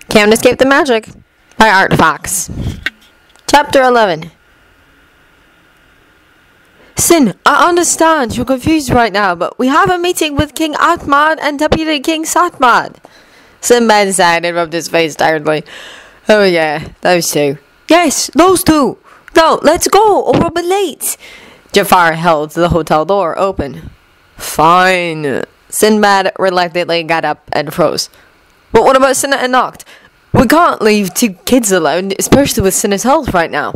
Can't Escape the Magic by Art Fox. Chapter 11. Sin, I understand you're confused right now, but we have a meeting with King Atmad and Deputy King Satmad. Sinbad sighed and rubbed his face tiredly. Oh yeah, those two. Yes, those two. Now, let's go, or we'll be late. Jafar held the hotel door open. Fine. Sinbad reluctantly got up and froze. But what about Sinna and Noct? We can't leave two kids alone, especially with Sinna's health right now.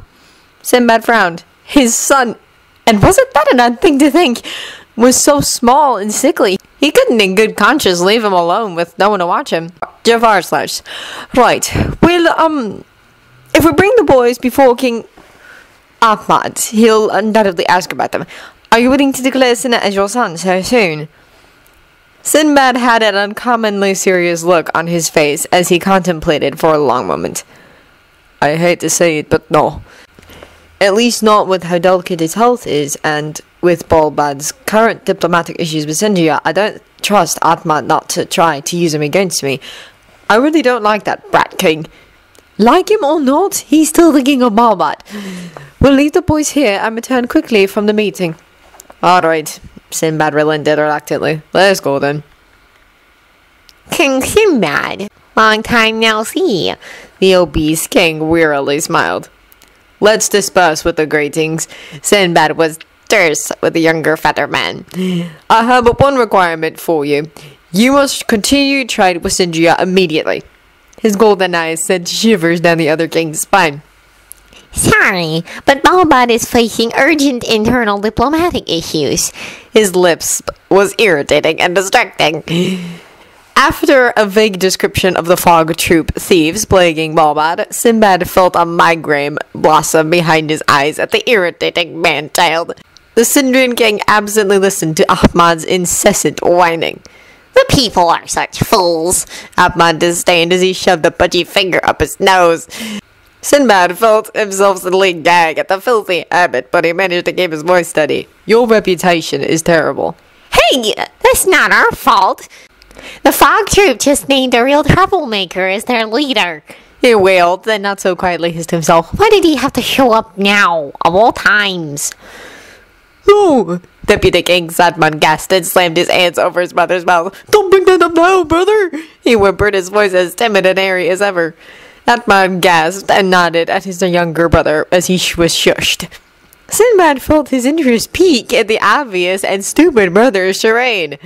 Sinbad frowned. His son, and wasn't that an odd thing to think, was so small and sickly. He couldn't in good conscience leave him alone with no one to watch him. Jafar slouched. Right. Well, if we bring the boys before King Ahmad, he'll undoubtedly ask about them. Are you willing to declare Sinna as your son so soon? Sinbad had an uncommonly serious look on his face as he contemplated for a long moment. I hate to say it, but no. At least not with how delicate his health is, and with Balbad's current diplomatic issues with Sindria. I don't trust Atmad not to try to use him against me. I really don't like that brat king. Like him or not, he's still the king of Balbad. We'll leave the boys here and return quickly from the meeting. Alright, Sinbad relented reluctantly. Let's go then. King Sinbad, long time no see. The obese king wearily smiled. Let's disperse with the greetings. Sinbad was terse with the younger, fatter man. I have but one requirement for you. You must continue trade with Sindria immediately. His golden eyes sent shivers down the other king's spine. Sorry, but Balbad is facing urgent internal diplomatic issues. His lips was irritating and distracting. After a vague description of the fog troop thieves plaguing Balbad, Sinbad felt a migraine blossom behind his eyes at the irritating man-child. The Sindrian king absently listened to Ahmad's incessant whining. The people are such fools, Ahmad disdained as he shoved a pudgy finger up his nose. Sinbad felt himself suddenly gag at the filthy habit, but he managed to keep his voice steady. Your reputation is terrible. Hey, that's not our fault. The fog troop just named a real troublemaker as their leader. He wailed, then not so quietly hissed himself. Why did he have to show up now, of all times? Oh! Deputy King Satman gasped and slammed his hands over his brother's mouth. Don't bring that up now, brother! He whimpered, his voice as timid and airy as ever. Atman gasped and nodded at his younger brother as he was shushed. Sinbad felt his interest peak at the obvious and stupid brother's charade.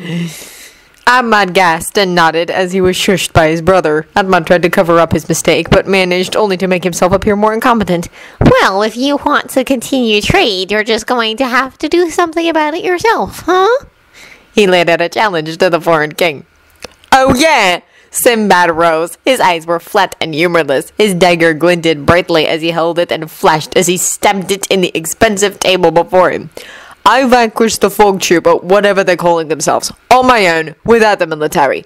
Ahmad gasped and nodded as he was shushed by his brother. Ahmad tried to cover up his mistake, but managed only to make himself appear more incompetent. Well, if you want to continue trade, you're just going to have to do something about it yourself, huh? He laid out a challenge to the foreign king. Oh yeah! Sinbad rose. His eyes were flat and humorless. His dagger glinted brightly as he held it and flashed as he stabbed it in the expensive table before him. I vanquished the fog troop, or whatever they're calling themselves, on my own, without the military.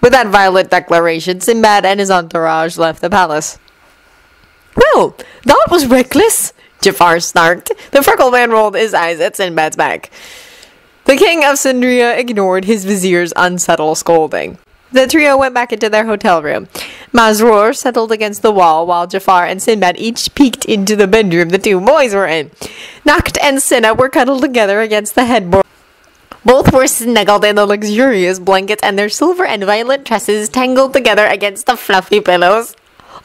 With that violent declaration, Sinbad and his entourage left the palace. Well, that was reckless, Jafar snarked. The freckled man rolled his eyes at Sinbad's back. The king of Sindria ignored his vizier's unsubtle scolding. The trio went back into their hotel room. Masroor settled against the wall while Jafar and Sinbad each peeked into the bedroom the two boys were in. Noct and Sinna were cuddled together against the headboard. Both were snuggled in the luxurious blankets and their silver and violet tresses tangled together against the fluffy pillows.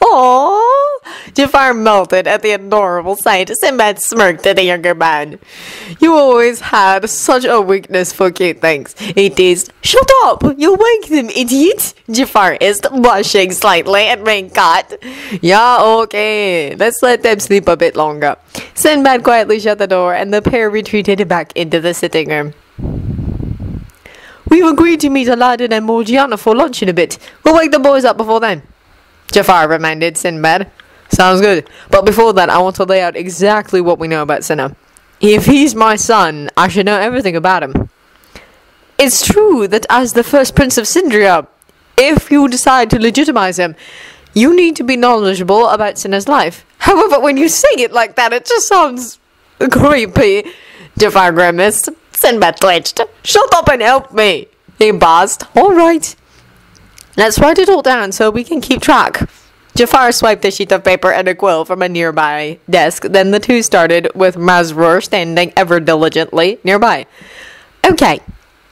Aww! Jafar melted at the adorable sight. Sinbad smirked at the younger man. You always had such a weakness for cute things, he teased. Shut up! You'll wake them, idiot! Jafar hissed, blushing slightly and being caught. Yeah, okay. Let's let them sleep a bit longer. Sinbad quietly shut the door and the pair retreated back into the sitting room. We've agreed to meet Aladdin and Morgiana for lunch in a bit. We'll wake the boys up before then, Jafar reminded Sinbad. Sounds good. But before that, I want to lay out exactly what we know about Sinna. If he's my son, I should know everything about him. It's true that as the first prince of Sindria, if you decide to legitimize him, you need to be knowledgeable about Sinna's life. However, when you say it like that, it just sounds creepy. Jafar grimaced. Sinbad twitched. Shut up and help me, he buzzed. All right. Let's write it all down so we can keep track. Jafar swiped a sheet of paper and a quill from a nearby desk. Then the two started, with Masrur standing ever diligently nearby. Okay,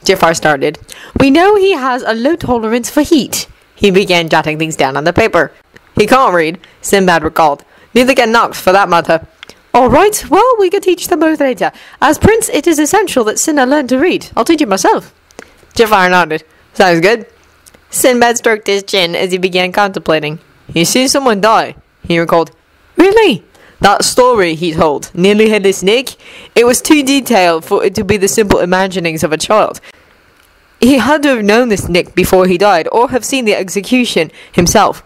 Jafar started. We know he has a low tolerance for heat. He began jotting things down on the paper. He can't read, Sinbad recalled. Neither can Nox, for that matter. All right, well, we can teach them both later. As prince, it is essential that Cinna learn to read. I'll teach you myself. Jafar nodded. Sounds good. Sinbad stroked his chin as he began contemplating. He seen someone die, he recalled. Really? That story he told, Nearly Headless Nick, it was too detailed for it to be the simple imaginings of a child. He had to have known this Nick before he died, or have seen the execution himself.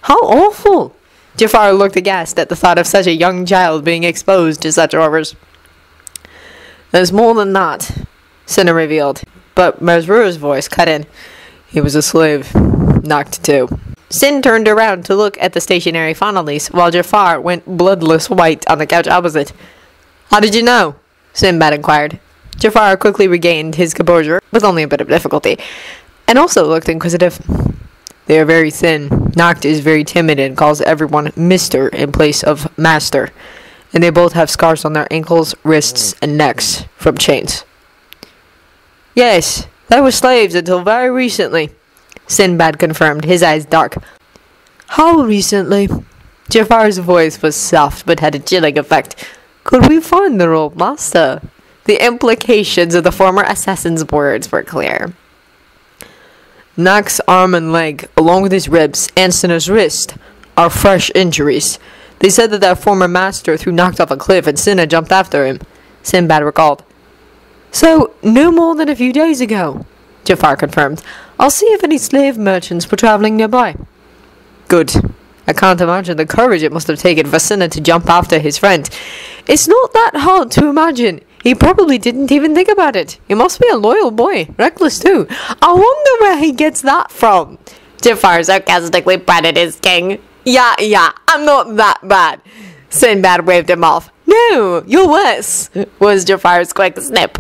How awful! Jafar looked aghast at the thought of such a young child being exposed to such horrors. There's more than that, Cinna revealed, but Masrur's voice cut in. He was a slave, knocked too. Sin turned around to look at the stationary Fonalise, while Jafar went bloodless white on the couch opposite. How did you know? Sinbad inquired. Jafar quickly regained his composure, with only a bit of difficulty, and also looked inquisitive. They are very thin. Noct is very timid and calls everyone Mr. in place of Master, and they both have scars on their ankles, wrists, and necks from chains. Yes, they were slaves until very recently, Sinbad confirmed, his eyes dark. How recently? Jafar's voice was soft but had a chilling effect. Could we find their old master? The implications of the former assassin's words were clear. Noct's arm and leg, along with his ribs and Cinna's wrist, are fresh injuries. They said that their former master threw Noct off a cliff and Cinna jumped after him, Sinbad recalled. So, no more than a few days ago, Jafar confirmed. I'll see if any slave merchants were traveling nearby. Good. I can't imagine the courage it must have taken for Cinna to jump after his friend. It's not that hard to imagine. He probably didn't even think about it. He must be a loyal boy. Reckless, too. I wonder where he gets that from. Jafar sarcastically patted his king. Yeah, I'm not that bad. Sinbad waved him off. No, you're worse, was Jafar's quick snip.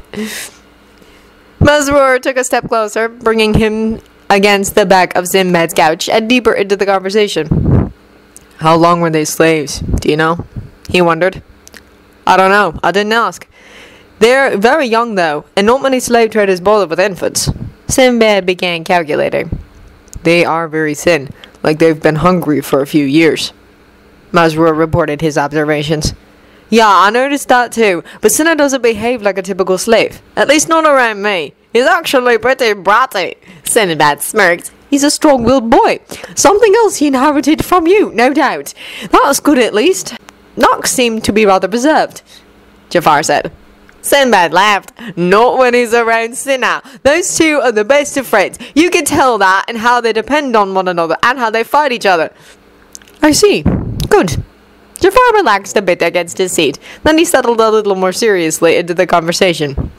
Masrur took a step closer, bringing him against the back of Sinbad's couch and deeper into the conversation. How long were they slaves? Do you know? He wondered. I don't know. I didn't ask. They're very young, though, and not many slave traders bother with infants. Sinbad began calculating. They are very thin, like they've been hungry for a few years. Masrur reported his observations. Yeah, I noticed that too, but Cinna doesn't behave like a typical slave. At least not around me. He's actually pretty bratty. Sinbad smirked. He's a strong-willed boy. Something else he inherited from you, no doubt. That's good at least. Noct seemed to be rather reserved, Jafar said. Sinbad laughed. Not when he's around Cinna. Those two are the best of friends. You can tell that and how they depend on one another and how they fight each other. I see. Good. Jafar relaxed a bit against his seat. Then he settled a little more seriously into the conversation.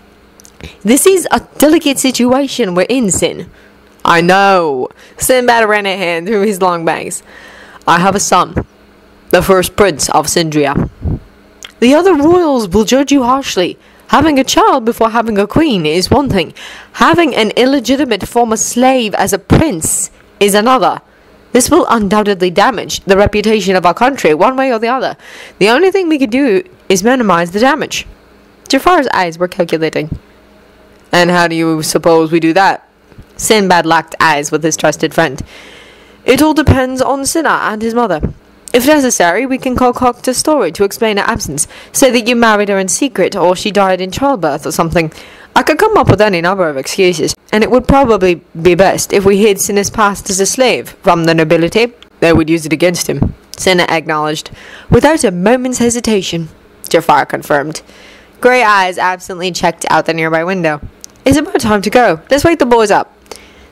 This is a delicate situation we're in, Sin. I know. Sinbad ran a hand through his long bangs. I have a son, the first prince of Sindria. The other royals will judge you harshly. Having a child before having a queen is one thing. Having an illegitimate former slave as a prince is another. This will undoubtedly damage the reputation of our country one way or the other. The only thing we can do is minimize the damage. Jafar's eyes were calculating. And how do you suppose we do that? Sinbad locked eyes with his trusted friend. It all depends on Cinna and his mother. If necessary, we can concoct a story to explain her absence. Say that you married her in secret, or she died in childbirth or something. I could come up with any number of excuses, and it would probably be best if we hid Cinna's past as a slave from the nobility. They would use it against him, Cinna acknowledged. Without a moment's hesitation, Jafar confirmed. Grey eyes absently checked out the nearby window. It's about time to go. Let's wake the boys up.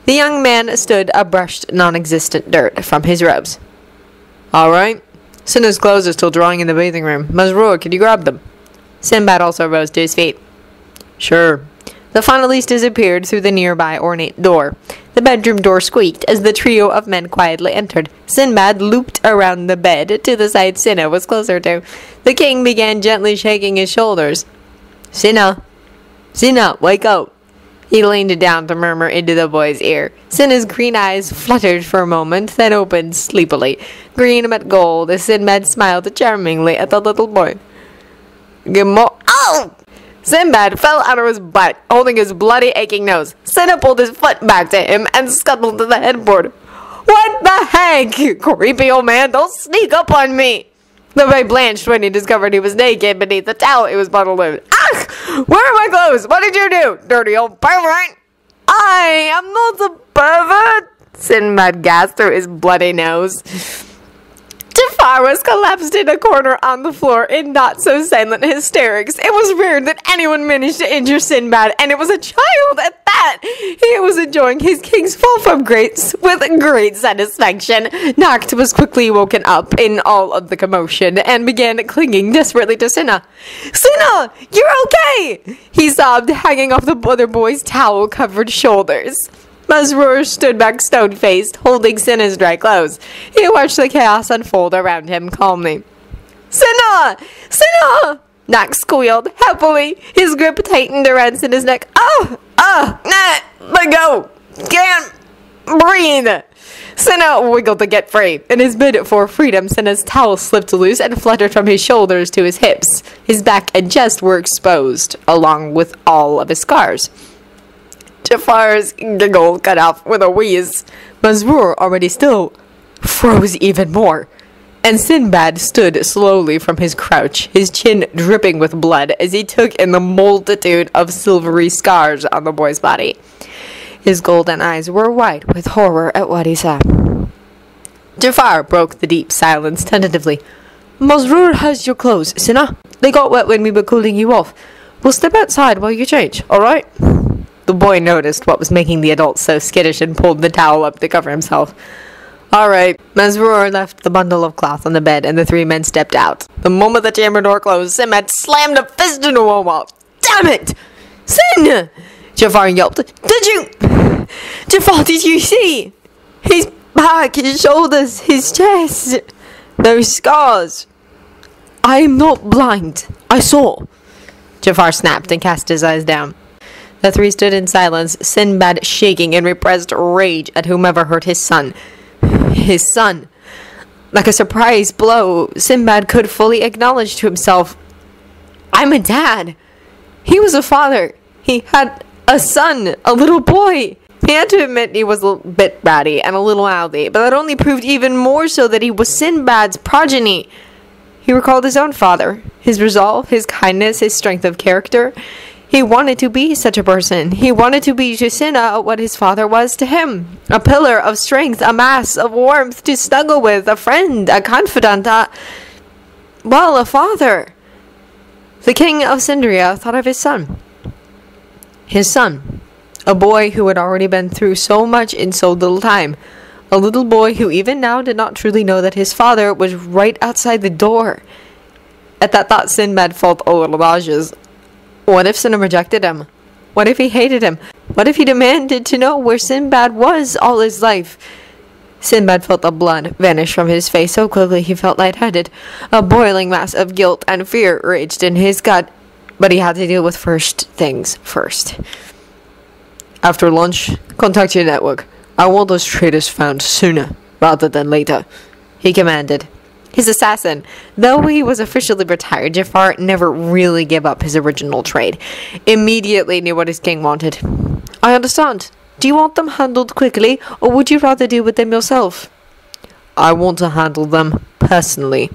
The young man stood a brushed non-existent dirt from his robes. All right. Cinna's clothes are still drying in the bathing room. Masrur, can you grab them? Sinbad also rose to his feet. Sure. The Fonalise disappeared through the nearby ornate door. The bedroom door squeaked as the trio of men quietly entered. Sinbad looped around the bed to the side Cinna was closer to. The king began gently shaking his shoulders. Cinna, wake up. He leaned down to murmur into the boy's ear. Cinna's green eyes fluttered for a moment, then opened sleepily. Green met gold, as Sinbad smiled charmingly at the little boy. Oh! Sinbad fell out of his butt, holding his bloody, aching nose. Cinna pulled his foot back to him and scuttled to the headboard. What the heck? Creepy old man, don't sneak up on me! The boy blanched when he discovered he was naked beneath the towel he was bundled in. Ah! Where are my clothes? What did you do, dirty old pervert? I am not a pervert, Sinbad gasped through his bloody nose. Jafar was collapsed in a corner on the floor in not-so-silent hysterics. It was rare that anyone managed to injure Sinbad, and it was a child at that. He was enjoying his king's fall from grace with great satisfaction. Noct was quickly woken up in all of the commotion and began clinging desperately to Cinna. Cinna, you're okay! He sobbed, hanging off the other boy's towel-covered shoulders. Masrur stood back stone-faced, holding Cinna's dry clothes. He watched the chaos unfold around him calmly. Cinna! Cinna! Noct squealed happily. His grip tightened around Cinna's neck. Let go! Can't breathe! Cinna wiggled to get free. In his bid for freedom, Cinna's towel slipped loose and fluttered from his shoulders to his hips. His back and chest were exposed, along with all of his scars. Jafar's giggle cut off with a wheeze. Masrur, already still, froze even more. And Sinbad stood slowly from his crouch, his chin dripping with blood as he took in the multitude of silvery scars on the boy's body. His golden eyes were wide with horror at what he saw. Jafar broke the deep silence tentatively. Masrur has your clothes, Cinna. They got wet when we were cooling you off. We'll step outside while you change, alright? The boy noticed what was making the adult so skittish and pulled the towel up to cover himself. All right. Masrur left the bundle of cloth on the bed, and the three men stepped out. The moment the chamber door closed, Sinbad slammed a fist into a wall. Damn it! Sin! Jafar yelped. Jafar, did you see? His back, his shoulders, his chest. Those scars. I am not blind. I saw. Jafar snapped and cast his eyes down. The three stood in silence, Sinbad shaking in repressed rage at whomever hurt his son. His son. Like a surprise blow, Sinbad could fully acknowledge to himself, I'm a dad. He was a father. He had a son, a little boy. He had to admit he was a bit batty and a little mouthy, but that only proved even more so that he was Sinbad's progeny. He recalled his own father, his resolve, his kindness, his strength of character. He wanted to be such a person. He wanted to be to Cinna what his father was to him. A pillar of strength, a mass of warmth to snuggle with, a friend, a confidant, a father. The king of Sindria thought of his son. His son. A boy who had already been through so much in so little time. A little boy who even now did not truly know that his father was right outside the door. At that thought, Sinbad felt a little nauseous. What if Cinna rejected him? What if he hated him? What if he demanded to know where Sinbad was all his life? Sinbad felt the blood vanish from his face so quickly he felt lightheaded. A boiling mass of guilt and fear raged in his gut, but he had to deal with first things first. After lunch, contact your network. I want those traitors found sooner rather than later, he commanded. His assassin, though he was officially retired, Jafar never really gave up his original trade. Immediately knew what his king wanted. I understand. Do you want them handled quickly, or would you rather deal with them yourself? I want to handle them personally.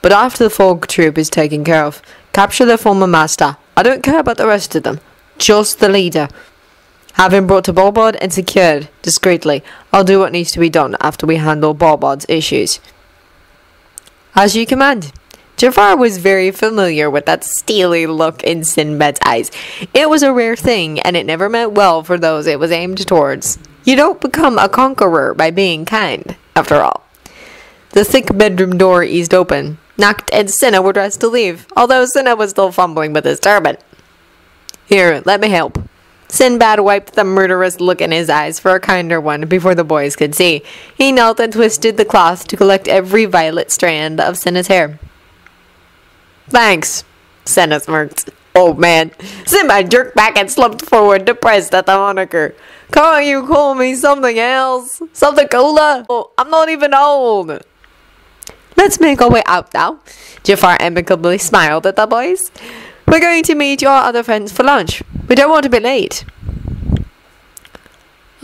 But after the Fog troop is taken care of, capture their former master. I don't care about the rest of them. Just the leader. Have him brought to Balbard and secured discreetly. I'll do what needs to be done after we handle Balbard's issues. As you command. Jafar was very familiar with that steely look in Sinbad's eyes. It was a rare thing, and it never meant well for those it was aimed towards. You don't become a conqueror by being kind, after all. The thick bedroom door eased open. Noct and Cinna were dressed to leave, although Cinna was still fumbling with his turban. Here, let me help. Sinbad wiped the murderous look in his eyes for a kinder one before the boys could see. He knelt and twisted the cloth to collect every violet strand of Cinna's hair. Thanks, Cinna smirked. old man. Sinbad jerked back and slumped forward, depressed at the moniker. Can't you call me something else? Something cooler? Oh, I'm not even old. Let's make our way out now. Jafar amicably smiled at the boys. We're going to meet your other friends for lunch. We don't want to be late.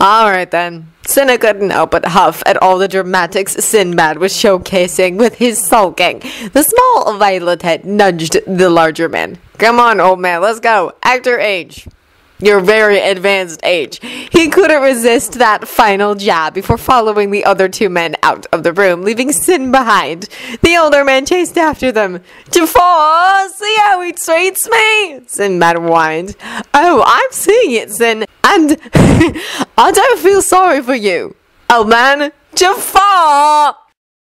Alright then. Cinna couldn't help but huff at all the dramatics Sinbad was showcasing with his sulking. The small violet head nudged the larger man. Come on, old man, let's go. Act your age. Your very advanced age. He couldn't resist that final jab before following the other two men out of the room, leaving Sin behind. The older man chased after them. Jafar, see how he treats me? Sinbad whined. Oh, I'm seeing it, Sin, and I don't feel sorry for you. Oh man, Jafar!